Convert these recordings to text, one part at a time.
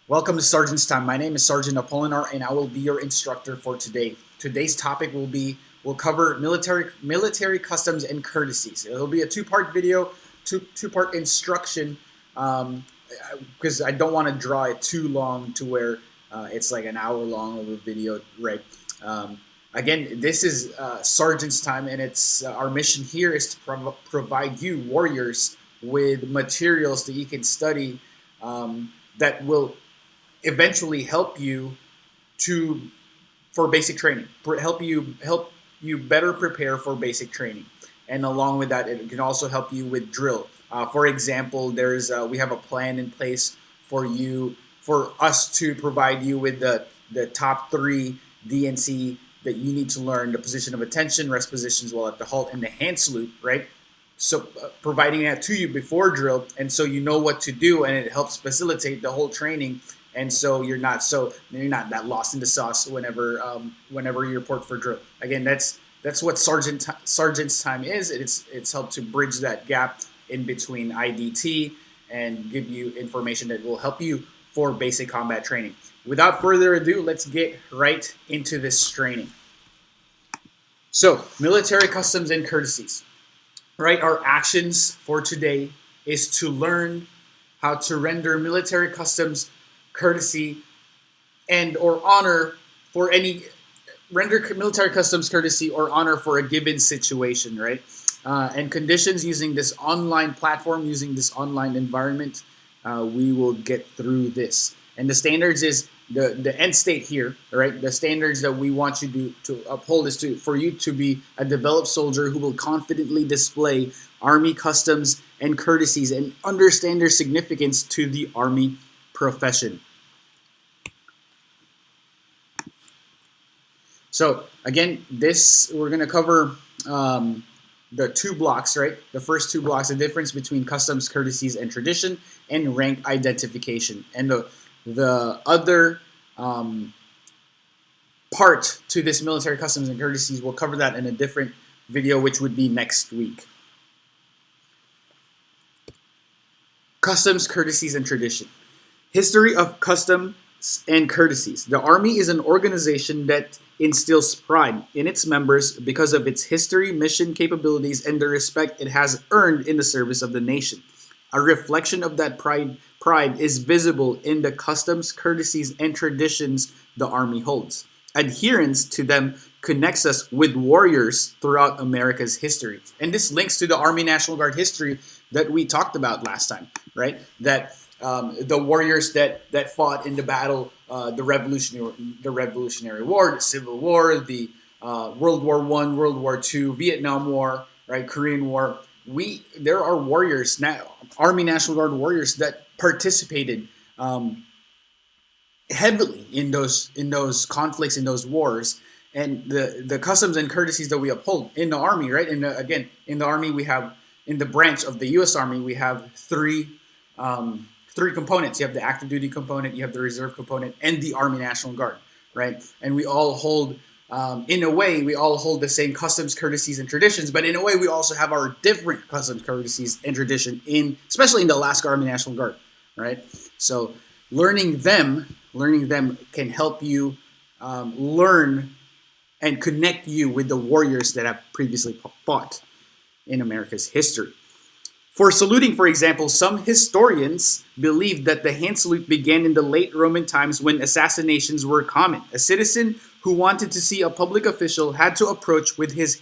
Welcome to Sergeant's Time. My name is Sergeant Apolinar, and I will be your instructor for today. Today's topic will cover military customs and courtesies. It'll be a two-part video, two-part instruction, because I don't want to draw it too long to where it's like an hour long of a video, right? Again, this is Sergeant's Time, and it's our mission here is to provide you warriors with materials that you can study that will eventually help you to for basic training, help you better prepare for basic training, and along with that, it can also help you with drill. For example, we have a plan in place for us to provide you with the top three DNC that you need to learn: the position of attention, rest positions while at the halt, and the hand salute. Right. So providing that to you before drill, and so you know what to do, and it helps facilitate the whole training, and so you're not that lost in the sauce whenever you report for drill. Again, that's what sergeant's time is. It's helped to bridge that gap in between IDT and give you information that will help you for basic combat training. Without further ado, let's get right into this training. So, military customs and courtesies. Right, our actions for today is to learn how to render military customs, courtesy, and or honor for any render military customs, courtesy, or honor for a given situation, right? And conditions using this online platform, using this online environment, we will get through this. And the standards is the end state here, right? The standards that we want you to uphold is for you to be a developed soldier who will confidently display Army customs and courtesies and understand their significance to the Army profession. So again, we're going to cover the two blocks, right? The first two blocks, the difference between customs, courtesies, and tradition, and rank identification. And the other part to this military customs and courtesies, we'll cover that in a different video, which would be next week. Customs, courtesies, and tradition. History of customs and courtesies. The Army is an organization that instills pride in its members because of its history, mission, capabilities, and the respect it has earned in the service of the nation. A reflection of that pride is visible in the customs, courtesies, and traditions the Army holds. Adherence to them connects us with warriors throughout America's history. And this links to the Army National Guard history that we talked about last time, right? That the warriors that fought in the battle, the Revolutionary War, the Civil War, the World War I, World War II, Vietnam War, right, Korean War. There are warriors now, Army National Guard warriors that participated heavily in those conflicts, in those wars, and the customs and courtesies that we uphold in the Army, right? And again, in the Army, we have in the branch of the U.S. Army, we have three components. You have the active duty component, you have the reserve component, and the Army National Guard, right? And we all hold. In a way, we all hold the same customs, courtesies, and traditions, but in a way, we also have our different customs, courtesies, and tradition especially in the Alaska Army National Guard, right? So, learning them can help you learn and connect you with the warriors that have previously fought in America's history. For saluting, for example, some historians believe that the hand salute began in the late Roman times when assassinations were common. A citizen who wanted to see a public official had to approach with his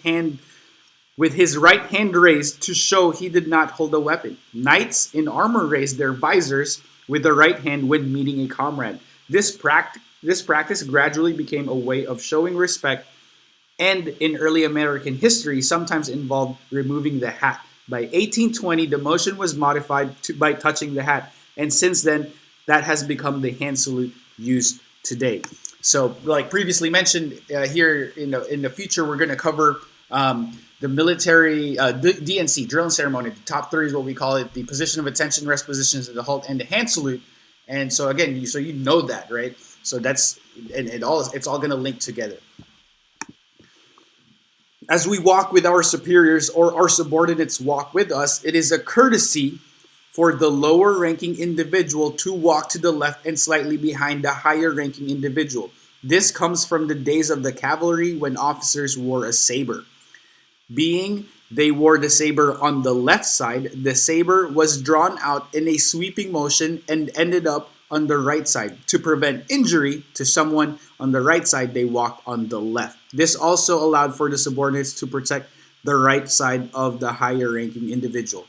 right hand raised to show he did not hold a weapon. Knights in armor raised their visors with the right hand when meeting a comrade. This practice gradually became a way of showing respect, and in early American history sometimes involved removing the hat. By 1820, the motion was modified by touching the hat, and since then, that has become the hand salute used today. So, like previously mentioned, here in the future, we're going to cover the military DNC, drill and ceremony. The top three is what we call it: the position of attention, rest positions, the halt, and the hand salute. And so again, you know that, right? So it's all going to link together. As we walk with our superiors or our subordinates walk with us, it is a courtesy for the lower ranking individual to walk to the left and slightly behind the higher ranking individual. This comes from the days of the cavalry when officers wore a saber. Being they wore the saber on the left side, the saber was drawn out in a sweeping motion and ended up on the right side. To prevent injury to someone on the right side, they walked on the left. This also allowed for the subordinates to protect the right side of the higher ranking individual.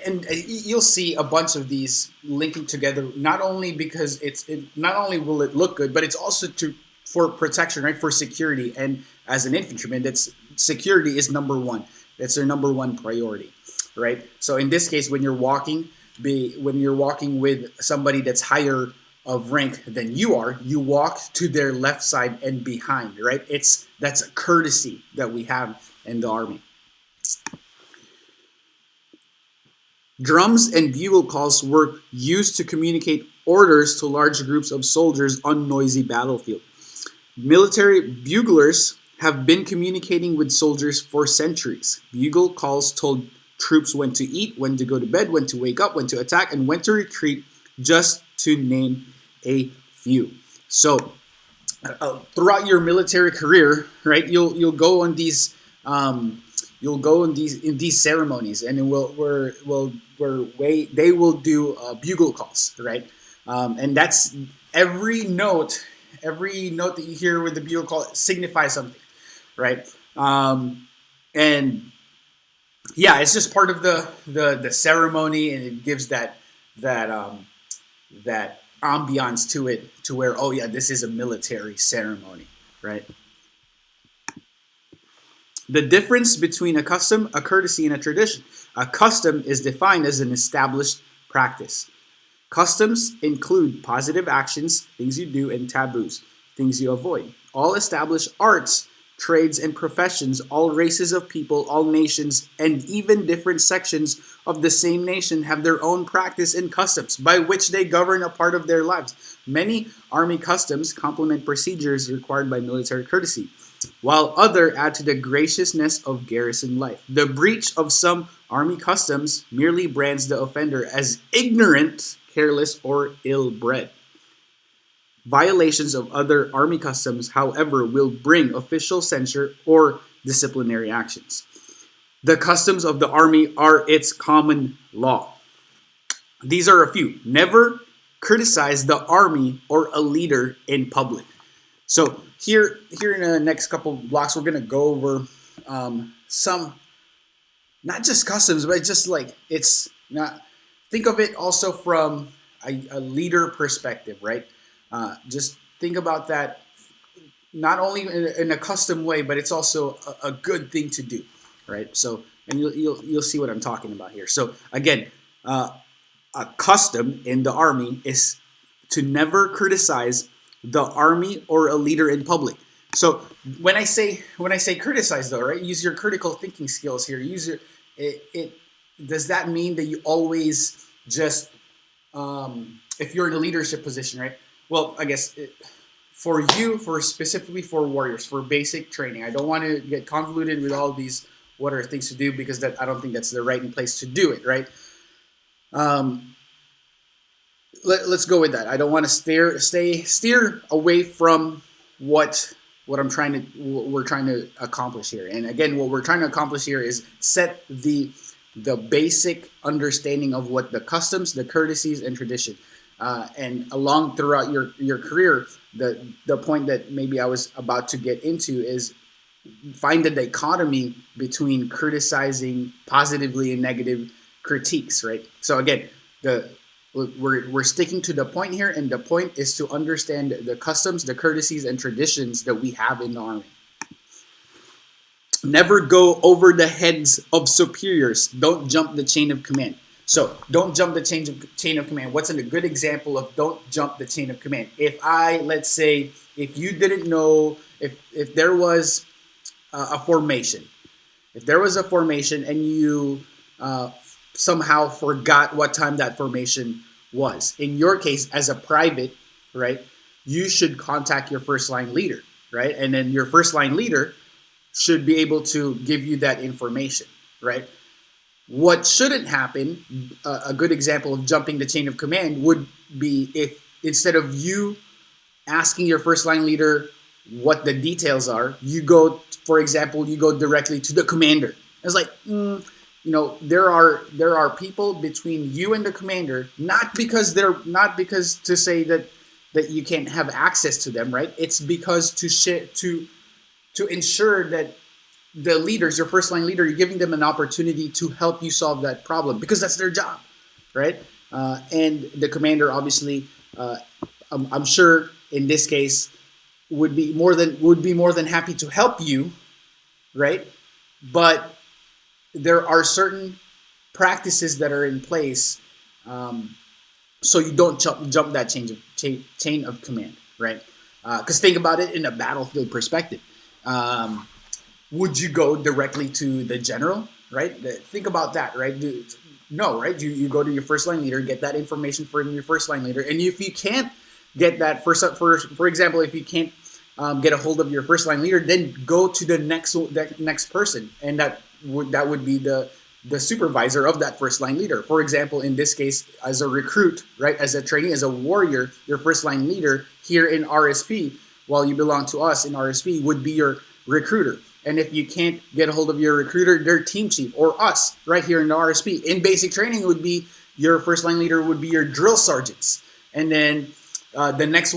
And you'll see a bunch of these linking together, not only because not only will it look good, but it's also for protection, right? For security. And as an infantryman, that's security is number one. That's their number one priority, right? So in this case, when you're walking with somebody that's higher of rank than you are, you walk to their left side and behind, right? That's a courtesy that we have in the army. Drums and bugle calls were used to communicate orders to large groups of soldiers on noisy battlefield. Military buglers have been communicating with soldiers for centuries. Bugle calls told troops when to eat, when to go to bed, when to wake up, when to attack, and when to retreat, just to name a few. So, throughout your military career, right, you'll go on these ceremonies, and they will do bugle calls, right? And that's every note that you hear with the bugle call signifies something, right? And yeah, it's just part of the ceremony, and it gives that ambiance to it, to where, oh yeah, this is a military ceremony, right? The difference between a custom, a courtesy, and a tradition. A custom is defined as an established practice. Customs include positive actions, things you do, and taboos, things you avoid. All established arts, trades, and professions, all races of people, all nations, and even different sections of the same nation have their own practice and customs by which they govern a part of their lives. Many army customs complement procedures required by military courtesy, while others add to the graciousness of garrison life. The breach of some army customs merely brands the offender as ignorant, careless, or ill-bred. Violations of other army customs, however, will bring official censure or disciplinary actions. The customs of the army are its common law. These are a few. Never criticize the army or a leader in public. So here in the next couple blocks, we're going to go over some, not just customs, but just like it's not. Think of it also from a leader perspective, right? Just think about that not only in a custom way, but it's also a good thing to do, right? So, and you'll see what I'm talking about here. So again, a custom in the army is to never criticize the army or a leader in public. So when I say criticize, though, right? Use your critical thinking skills here. Use your it. Does that mean that you always just if you're in a leadership position, right? Well, I guess specifically for warriors, for basic training. I don't want to get convoluted with all these what are things to do, because I don't think that's the right place to do it, right? Let's go with that. I don't want to steer away from what we're trying to accomplish here. And again, what we're trying to accomplish here is set the basic understanding of what the customs, the courtesies, and tradition. And along throughout your career, the point that maybe I was about to get into is find the dichotomy between criticizing positively and negative critiques, right? So again, we're sticking to the point here, and the point is to understand the customs, the courtesies, and traditions that we have in the army. Never go over the heads of superiors. Don't jump the chain of command. So don't jump the chain of command. What's a good example of don't jump the chain of command? Let's say, if you didn't know, if there was a formation, and you somehow forgot what time that formation was. In your case, as a private, right, you should contact your first line leader, right? And then your first line leader should be able to give you that information, right? What shouldn't happen, a good example of jumping the chain of command would be if instead of you asking your first line leader what the details are, you go, for example, you go directly to the commander. It's like, there are people between you and the commander, not because to say that you can't have access to them, right? It's because to ensure that the leaders, your first line leader, you're giving them an opportunity to help you solve that problem because that's their job, right? And the commander, obviously, I'm sure in this case would be more than happy to help you, right? But there are certain practices that are in place, so you don't jump that chain of command, right? Because think about it in a battlefield perspective. Would you go directly to the general, right? Think about that, right? No, right? You go to your first line leader, get that information from your first line leader, and if you can't get that for example, if you can't get a hold of your first line leader, then go to the next person, and that would be the supervisor of that first line leader. For example, in this case, as a recruit, right, as a trainee, as a warrior, your first line leader here in RSP, while you belong to us in RSP, would be your recruiter. And if you can't get a hold of your recruiter, their team chief, or us right here in the RSP, in basic training, would be your first line leader would be your drill sergeants, and then the next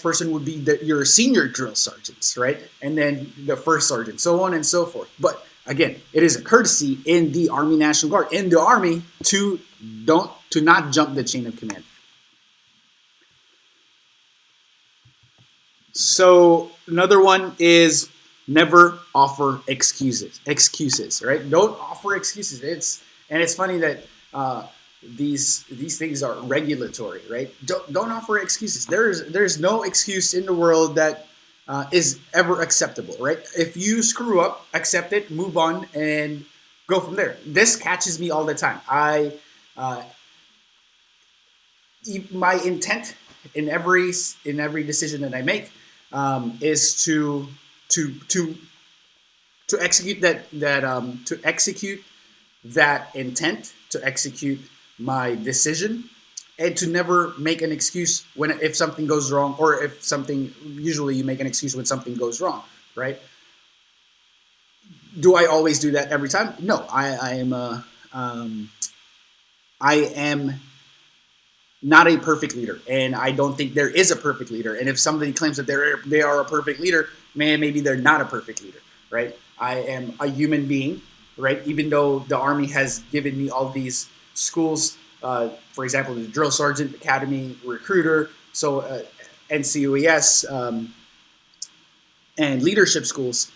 person would be your senior drill sergeants, right? And then the first sergeant, so on and so forth. But again, it is a courtesy in the Army National Guard, in the Army, to not jump the chain of command. So another one is never offer excuses. Excuses, right? Don't offer excuses. It's funny that these things are regulatory, right? Don't offer excuses. There's no excuse in the world that is ever acceptable, right? If you screw up, accept it, move on, and go from there. This catches me all the time. My intent in every decision that I make is to execute to execute that intent, to execute my decision, and to never make an excuse if something goes wrong, or if something. Usually, you make an excuse when something goes wrong, right? Do I always do that every time? No, I am not a perfect leader, and I don't think there is a perfect leader. And if somebody claims that they are a perfect leader, maybe they're not a perfect leader, right? I am a human being, right? Even though the Army has given me all these schools, for example, the Drill Sergeant Academy, Recruiter, so NCOES, and leadership schools.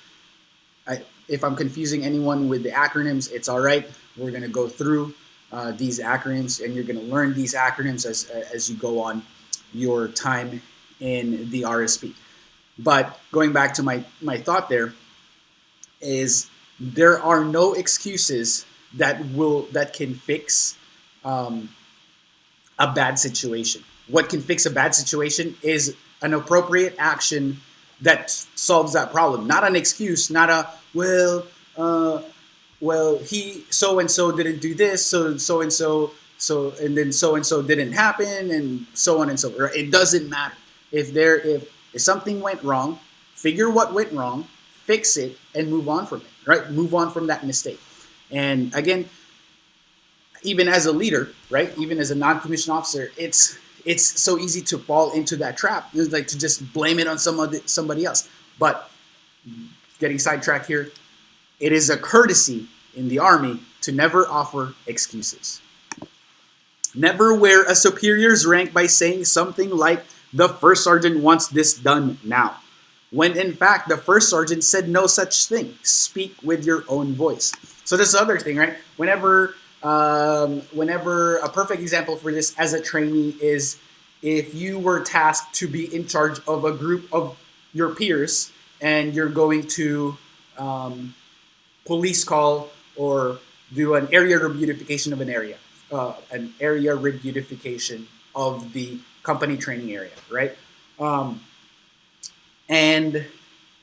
If I'm confusing anyone with the acronyms, it's all right. We're going to go through these acronyms, and you're going to learn these acronyms as you go on your time in the RSP. But going back to my thought, there is there are no excuses that can fix a bad situation. What can fix a bad situation is an appropriate action that solves that problem, not an excuse, not a he so and so didn't do this, so and so and then so and so didn't happen, and so on and so forth. It doesn't matter if something went wrong, figure what went wrong, fix it, and move on from it. Right, move on from that mistake. And again, even as a leader, right, even as a non-commissioned officer, it's so easy to fall into that trap. It's like to just blame it on somebody else. But getting sidetracked here, it is a courtesy in the Army to never offer excuses. Never wear a superior's rank by saying something like, "The first sergeant wants this done now," when in fact the first sergeant said no such thing. Speak with your own voice. So this other thing, right? Whenever a perfect example for this as a trainee is if you were tasked to be in charge of a group of your peers, and you're going to police call or do an area rebeutification of an area rebeutification of the company training area, right? And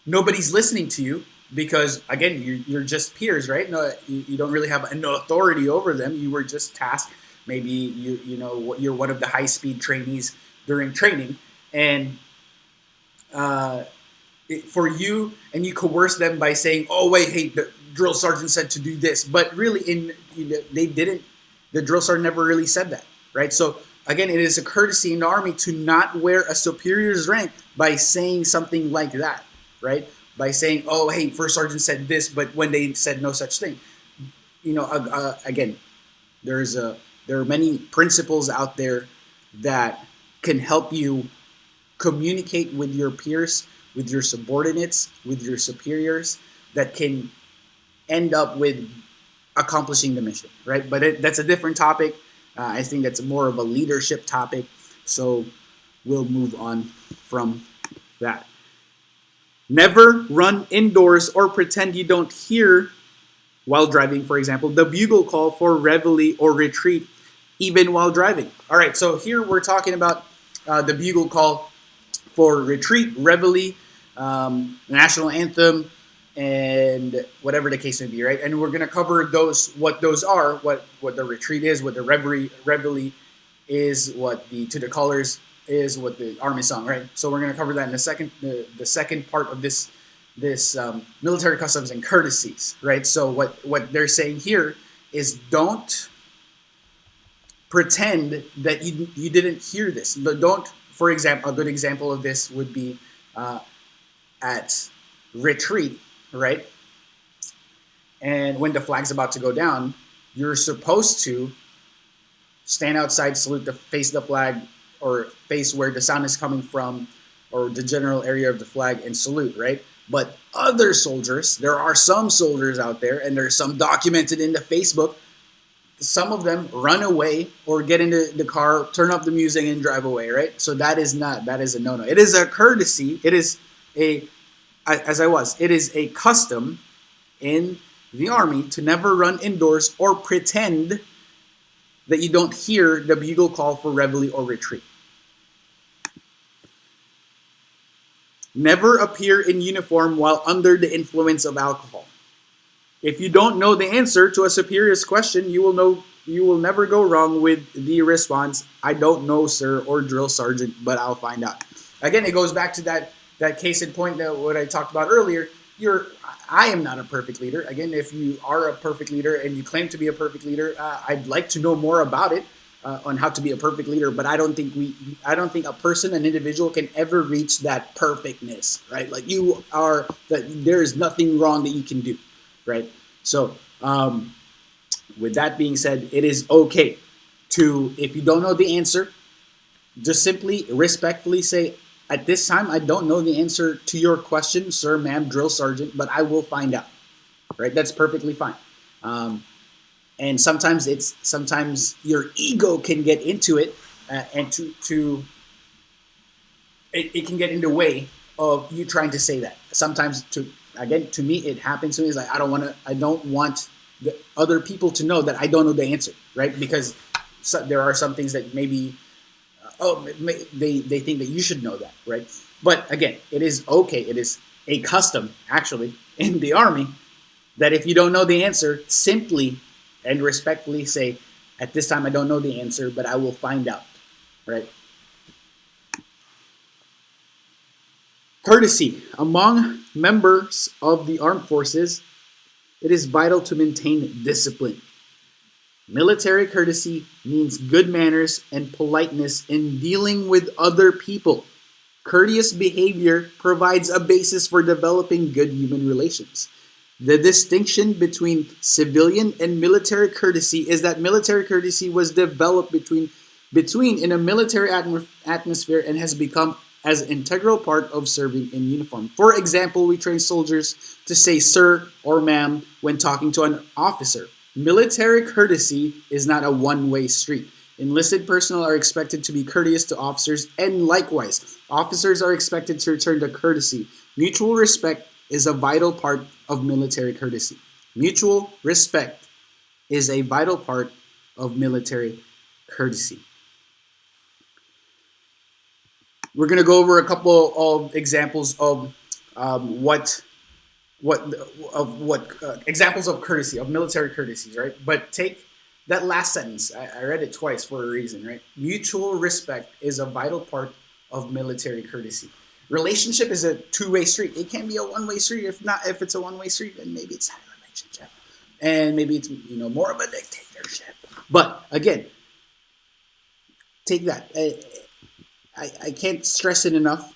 nobody's listening to you. because again, you're just peers, right? No, you don't really have no authority over them. You were just tasked. Maybe you're one of the high speed trainees during training, and for you, and you coerce them by saying, "Oh wait, hey, the drill sergeant said to do this," but really, they didn't. The drill sergeant never really said that, right? So again, it is a courtesy in the army to not wear a superior's rank by saying something like that, right? By saying, "Oh hey, first sergeant said this," but when they said no such thing, again, there are many principles out there that can help you communicate with your peers, with your subordinates, with your superiors, that can end up with accomplishing the mission, right? But that's a different topic. I think that's more of a leadership topic. So we'll move on from that. Never run indoors or pretend you don't hear, while driving, for example, the bugle call for reveille or retreat, even while driving. All right, so here we're talking about the bugle call for retreat, reveille, national anthem, and whatever the case may be, right? And we're going to cover what those are, what the retreat is, what the reveille is, what the to the colors is, what the army song, right? So we're going to cover that in the second part of this military customs and courtesies, right? So what they're saying here is don't pretend that you didn't hear this. Don't, for example, a good example of this would be at retreat, right? And when the flag's about to go down, you're supposed to stand outside, salute face the flag, or face where the sound is coming from, or the general area of the flag, and salute, right? But other soldiers, there are some soldiers out there, and there's some documented in the Facebook. Some of them run away or get into the car, turn up the music, and drive away, right? So that is a no-no. It is a courtesy. It is it is a custom in the army to never run indoors or pretend that you don't hear the bugle call for reveille or retreat. Never appear in uniform while under the influence of alcohol. If you don't know the answer to a superior's question, you will never go wrong with the response, "I don't know, sir," or "drill sergeant, but I'll find out." Again, it goes back to that case in point that what I talked about earlier. I am not a perfect leader. Again, if you are a perfect leader and you claim to be a perfect leader, I'd like to know more about it on how to be a perfect leader. But I don't think a person, an individual, can ever reach that perfectness, right? Like there is nothing wrong that you can do, right? So, with that being said, it is okay to, if you don't know the answer, just simply respectfully say, "At this time, I don't know the answer to your question, sir, ma'am, drill sergeant, but I will find out." Right? That's perfectly fine. And sometimes your ego can get into it, and it can get in the way of you trying to say that. Sometimes, to me, it happens to me. It's like I don't want the other people to know that I don't know the answer, right? Because there are some things that maybe they think that you should know that, right? But again, it is okay. It is a custom, actually, in the army, that if you don't know the answer, simply and respectfully say, "At this time, I don't know the answer, but I will find out," right? Courtesy. Among members of the armed forces, it is vital to maintain discipline. Military courtesy means good manners and politeness in dealing with other people. Courteous behavior provides a basis for developing good human relations. The distinction between civilian and military courtesy is that military courtesy was developed between in a military atmosphere and has become as an integral part of serving in uniform. For example, we train soldiers to say "sir" or "ma'am" when talking to an officer. Military courtesy is not a one-way street. Enlisted personnel are expected to be courteous to officers, and likewise, officers are expected to return the courtesy. Mutual respect is a vital part of military courtesy. Mutual respect is a vital part of military courtesy. We're going to go over a couple of examples of what examples of courtesy, of military courtesies, right? But take that last sentence. I read it twice for a reason, right? Mutual respect is a vital part of military courtesy. Relationship is a two-way street. It can be a one-way street. If it's a one-way street, then maybe it's not a relationship, and maybe it's more of a dictatorship. But again, take that. I can't stress it enough.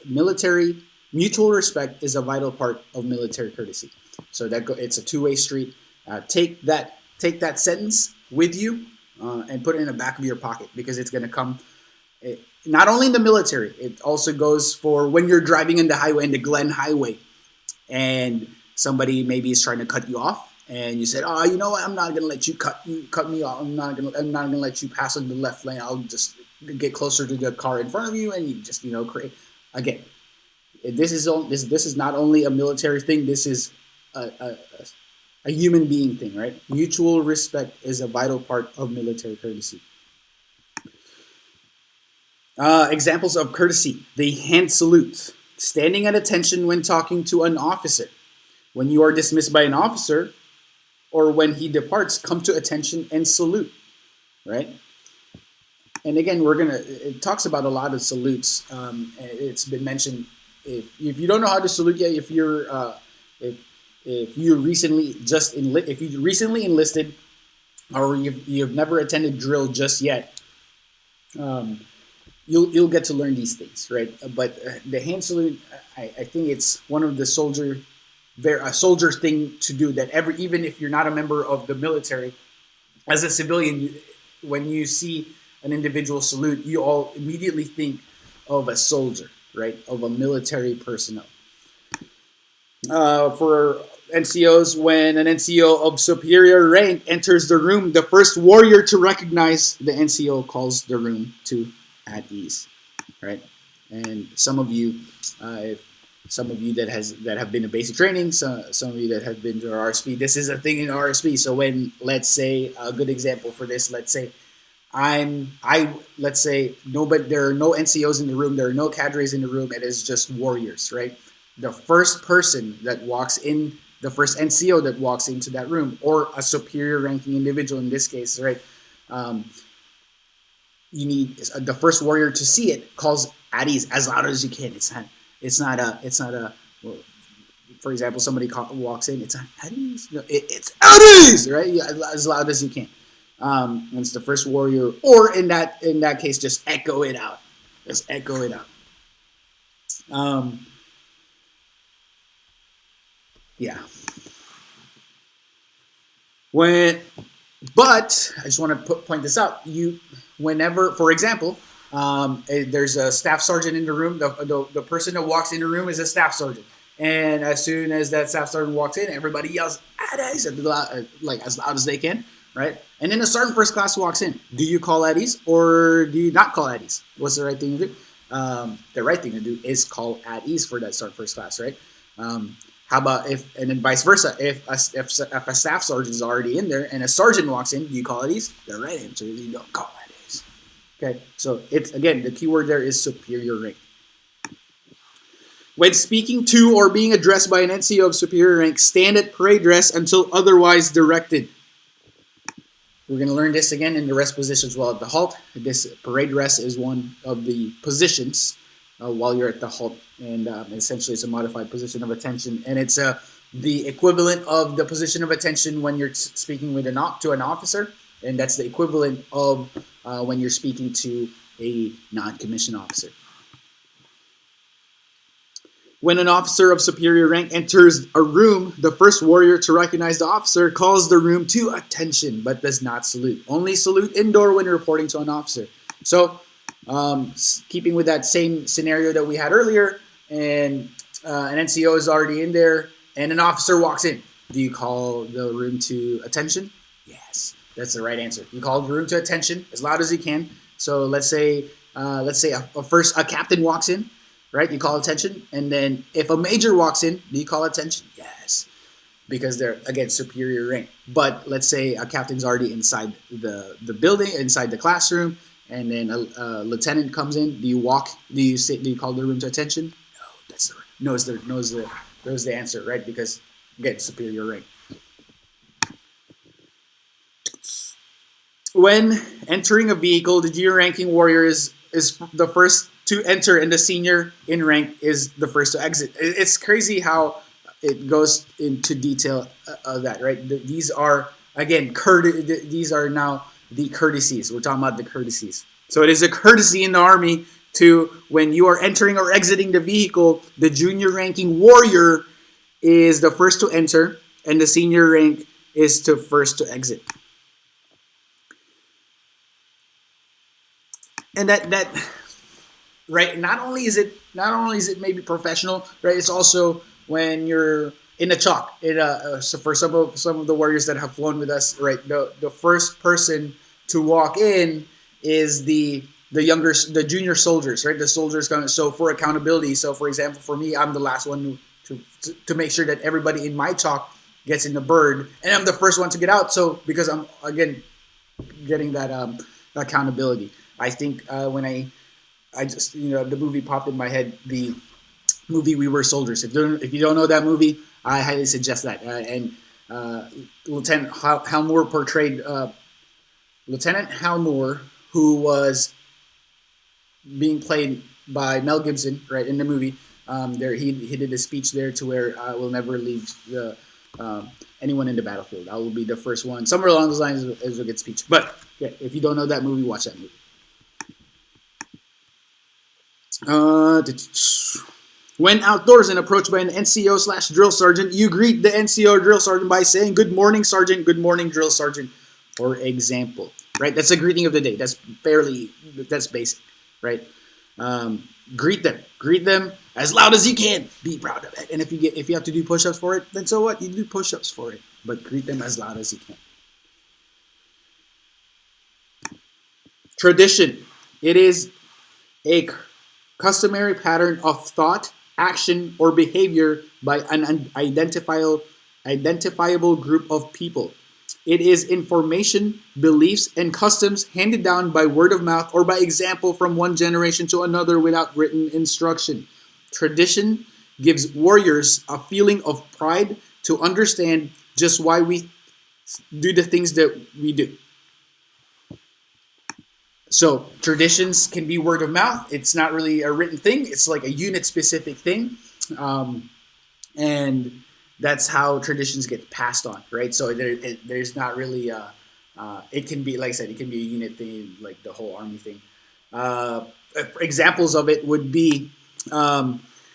Military mutual respect is a vital part of military courtesy. So it's a two-way street. Take that sentence with you and put it in the back of your pocket, because it's going to come. Not only in the military, it also goes for when you're driving in the Glen Highway, and somebody maybe is trying to cut you off, and you said, "Oh, you know what? I'm not gonna let you cut me off. I'm not gonna let you pass on the left lane. I'll just get closer to the car in front of you, and you just create." Again, this is not only a military thing. This is a human being thing, right? Mutual respect is a vital part of military courtesy. Examples of courtesy: the hand salute, standing at attention when talking to an officer. When you are dismissed by an officer, or when he departs, come to attention and salute, right? And again, it talks about a lot of salutes. It's been mentioned, if you don't know how to salute yet, if you recently enlisted, or you've never attended drill just yet, you'll get to learn these things, right? But the hand salute, I think it's one of the soldier thing to do, that even if you're not a member of the military, as a civilian, when you see an individual salute, you all immediately think of a soldier, right? Of a military personnel. For NCOs, when an NCO of superior rank enters the room, the first warrior to recognize the NCO calls the room to at ease, right? And some of you that have been to basic training, some of you that have been to RSP, this is a thing in RSP. So when, let's say, a good example for this, let's say there are no NCOs in the room, there are no cadres in the room, it is just warriors, right? The first person that walks in, the first NCO that walks into that room, or a superior ranking individual in this case, right? You need the first warrior to see it, calls at ease as loud as you can. It's not a. Well, for example, somebody walks in, it's not at ease. No, it's at ease, right? Yeah, as loud as you can. And it's the first warrior, or in that case, just echo it out. Just echo it out. Yeah. But I just want to point this out. Whenever, for example, there's a staff sergeant in the room. The person that walks in the room is a staff sergeant, and as soon as that staff sergeant walks in, everybody yells "at ease," like as loud as they can, right? And then a sergeant first class walks in. Do you call at ease or do you not call at ease? What's the right thing to do? The right thing to do is call at ease for that sergeant first class, right? How about and then vice versa? If a staff sergeant is already in there and a sergeant walks in, do you call at ease? The right answer is you don't call at ease. Okay, so it's, again, the key word there is superior rank. When speaking to or being addressed by an NCO of superior rank, stand at parade dress until otherwise directed. We're going to learn this again in the rest positions while at the halt. This parade rest is one of the positions while you're at the halt, and essentially it's a modified position of attention, and it's the equivalent of the position of attention when you're speaking to an officer, and that's the equivalent of when you're speaking to a non-commissioned officer. When an officer of superior rank enters a room, the first warrior to recognize the officer calls the room to attention, but does not salute. Only salute indoor when reporting to an officer. So, keeping with that same scenario that we had earlier, and an NCO is already in there, and an officer walks in. Do you call the room to attention? Yes, that's the right answer. You call the room to attention as loud as you can. So let's say a captain walks in. Right, you call attention, and then if a major walks in, do you call attention? Yes, because they're, again, superior rank. But let's say a captain's already inside the building, inside the classroom, and then a lieutenant comes in. Do you call the room to attention? No, knows the answer, right? Because again, superior rank. When entering a vehicle, the junior ranking warrior is the first to enter, and the senior in rank is the first to exit. It's crazy how it goes into detail of that, right? These are again these are now the courtesies. We're talking about the courtesies. So it is a courtesy in the army to, when you are entering or exiting the vehicle, the junior ranking warrior is the first to enter, and the senior rank is to first to exit. And that right, not only is it maybe professional, right? It's also when you're in the chalk. So for some of the warriors that have flown with us, right, the first person to walk in is the junior soldiers, right? The soldiers coming. So for accountability, so for example, for me, I'm the last one to make sure that everybody in my chalk gets in the bird, and I'm the first one to get out. So because I'm again getting that accountability. I think when I just, the movie popped in my head, the movie We Were Soldiers. If you don't know that movie, I highly suggest that. And Lieutenant Halmore portrayed Lieutenant Halmore, who was being played by Mel Gibson, right, in the movie. There he did a speech there to where I will never leave anyone in the battlefield. I will be the first one. Somewhere along those lines is a good speech. But yeah, if you don't know that movie, watch that movie. When outdoors and approached by an NCO/drill sergeant, you greet the NCO or drill sergeant by saying, "Good morning, sergeant. Good morning, drill sergeant." For example, right? That's a greeting of the day. That's basic, right? Greet them as loud as you can. Be proud of it. And if you have to do push-ups for it, then so what? You do push-ups for it, but greet them as loud as you can. Tradition. It is a customary pattern of thought, action, or behavior by an identifiable group of people. It is information, beliefs, and customs handed down by word of mouth or by example from one generation to another without written instruction. Tradition gives warriors a feeling of pride to understand just why we do the things that we do. So traditions can be word of mouth. It's not really a written thing. It's like a unit-specific thing. And that's how traditions get passed on, right? So there's not really it can be, like I said, it can be a unit thing, like the whole army thing. Examples of it would be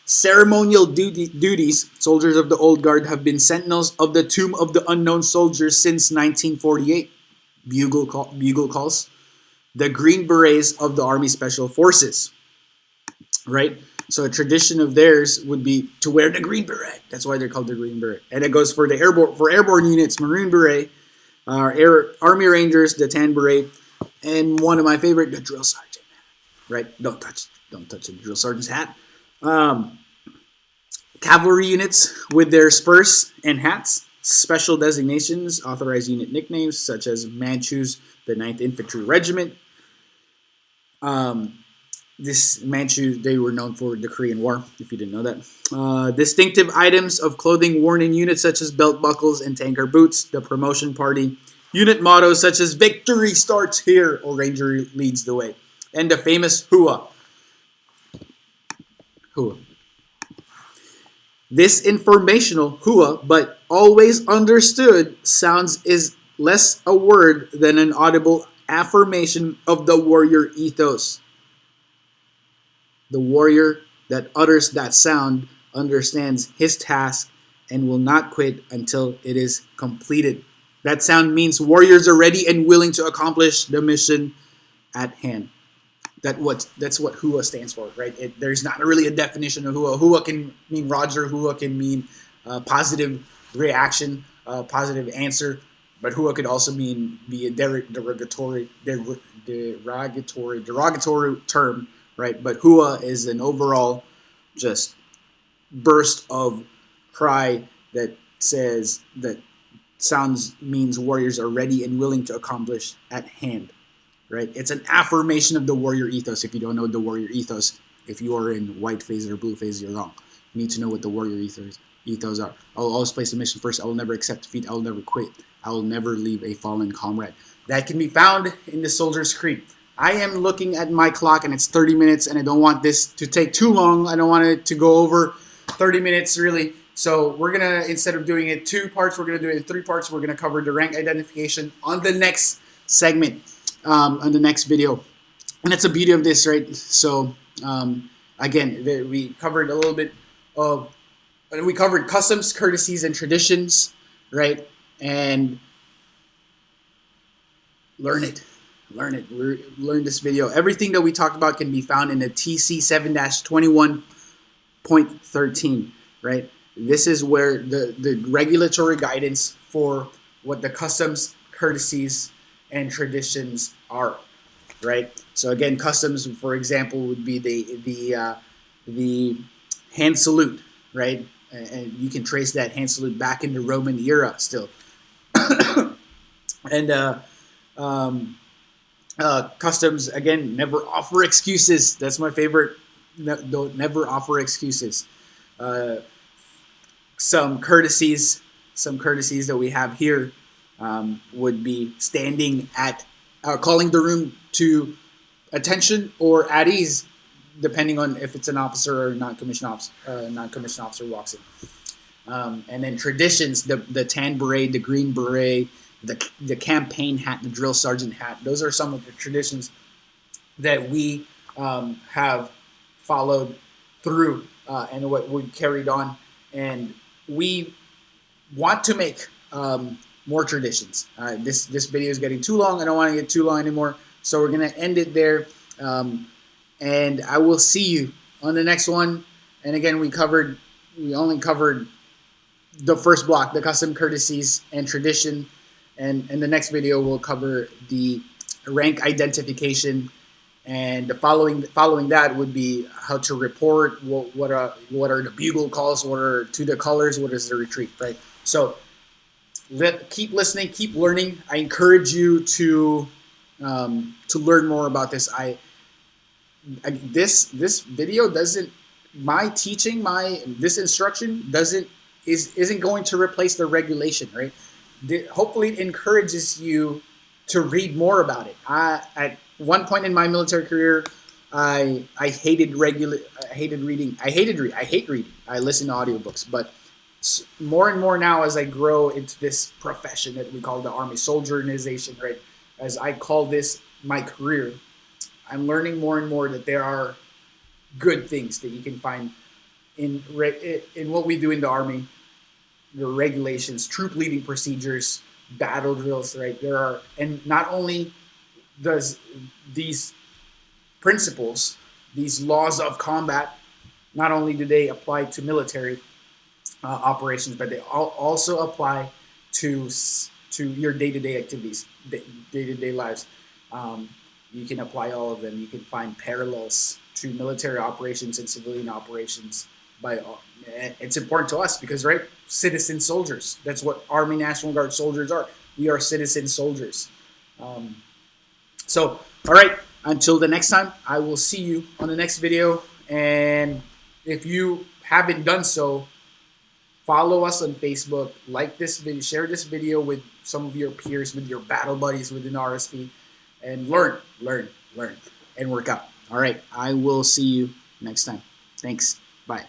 ceremonial duties. Soldiers of the old guard have been sentinels of the tomb of the unknown soldiers since 1948. Bugle calls. The Green Berets of the Army Special Forces, right? So a tradition of theirs would be to wear the Green Beret. That's why they're called the Green Beret. And it goes for the airborne units, Marine Beret, Army Rangers, the Tan Beret, and one of my favorite, the Drill Sergeant, right? Don't touch the Drill Sergeant's hat. Cavalry units with their spurs and hats. Special designations, authorized unit nicknames such as Manchus, the 9th Infantry Regiment. This Manchu, they were known for the Korean War, if you didn't know that. Distinctive items of clothing worn in units such as belt buckles and tanker boots, the promotion party. Unit mottos such as "Victory starts here" or "Ranger leads the way." And the famous hua. Hua. This informational hua, but always understood, sounds is less a word than an audible affirmation of the warrior ethos. The warrior that utters that sound understands his task and will not quit until it is completed. That sound means warriors are ready and willing to accomplish the mission at hand. That's what hua stands for, right? There's not really a definition of hua. Hua can mean Roger. Hua can mean positive reaction, positive answer. But hua could also be a derogatory term, right? But hua is an overall just burst of cry that means warriors are ready and willing to accomplish at hand, right? It's an affirmation of the warrior ethos. If you don't know the warrior ethos, if you are in white phase or blue phase, you're wrong. You need to know what the warrior ethos are. I will always place the mission first. I will never accept defeat. I will never quit. I will never leave a fallen comrade. That can be found in the Soldier's Creed. I am looking at my clock and it's 30 minutes, and I don't want this to take too long. I don't want it to go over 30 minutes really. So we're going to, instead of doing it 2 parts, we're going to do it in 3 parts. We're going to cover the rank identification on the next segment, on the next video. And that's the beauty of this, right? So again, we covered a little bit of, we covered customs, courtesies, and traditions, right? And learn it. Learn it. Learn this video. Everything that we talked about can be found in the TC 7-21.13, right? This is where the regulatory guidance for what the customs, courtesies, and traditions are, right? So again, customs, for example, would be the hand salute, right? And you can trace that hand salute back in the Roman era still. And customs, again, never offer excuses. That's my favorite. Don't never offer excuses. Some courtesies that we have here would be standing at, calling the room to attention or at ease, depending on if it's an officer or non-commissioned officer walks in. And then traditions, the tan beret, the green beret, the campaign hat, the drill sergeant hat. Those are some of the traditions that we have followed through and what we carried on. And we want to make more traditions. This video is getting too long. I don't want to get too long anymore. So we're going to end it there. And I will see you on the next one. And again, we only covered the first block, the custom, courtesies, and tradition. And in the next video, we'll cover the rank identification, and the following that would be how to report, what are the bugle calls, what are to the colors, what is the retreat, right? So keep listening, keep learning. I encourage you to learn more about this. This video doesn't, my teaching, this instruction isn't going to replace the regulation, right? Hopefully it encourages you to read more about it. At one point in my military career, I hate reading. I hate reading. I listen to audiobooks, but more and more now as I grow into this profession that we call the Army Soldier Organization, right? As I call this my career, I'm learning more and more that there are good things that you can find in what we do in the Army. The regulations, troop leading procedures, battle drills, right? And not only does these principles, these laws of combat, not only do they apply to military operations, but they also apply to your day-to-day activities, day-to-day lives. You can apply all of them. You can find parallels to military operations and civilian operations. It's important to us because, right, citizen soldiers. That's what Army National Guard soldiers are. We are citizen soldiers. So, all right, until the next time, I will see you on the next video. And if you haven't done so, follow us on Facebook, like this video, share this video with some of your peers, with your battle buddies within RSP, and learn, and work out. All right, I will see you next time. Thanks. Bye.